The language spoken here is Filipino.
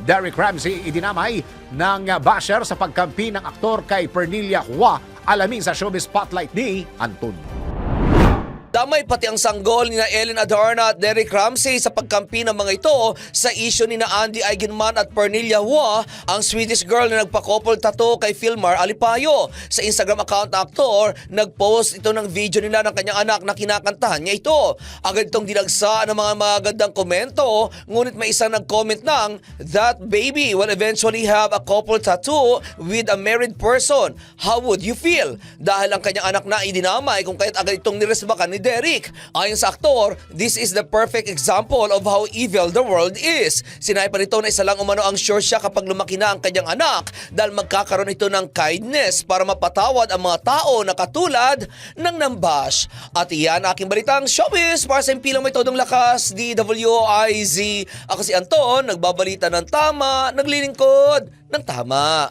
Derek Ramsey idinamay ng basher sa pagkampi ng aktor kay Pernilla Hua. Alamin sa Showbiz Spotlight ni Anton. Damay pati ang sanggol ni na Ellen Adarna at Derek Ramsey sa pagkampi ng mga ito sa isyu ni na Andy Eigenman at Pernilla Hua, ang Swedish girl na nagpa-couple tattoo kay Filmar Alipayo. Sa Instagram account ng aktor, nag-post ito ng video nila ng kanyang anak na kinakantahan niya ito. Agad itong dinagsa ng mga magandang komento, ngunit may isang nag-comment ng, "That baby will eventually have a couple tattoo with a married person. How would you feel?" Dahil ang kanyang anak na idinamay kung kaya't agad itong niresbakan ni Derek. Ayon sa aktor, this is the perfect example of how evil the world is. Sinabi pa nito na isa lang umano ang sure siya kapag lumaki na ang kanyang anak dahil magkakaroon ito ng kindness para mapatawad ang mga tao na katulad ng nambash. At iyan aking balitang showbiz para sa impilang may todong lakas, DWIZ. Ako si Anton, nagbabalita ng tama, naglilingkod ng tama.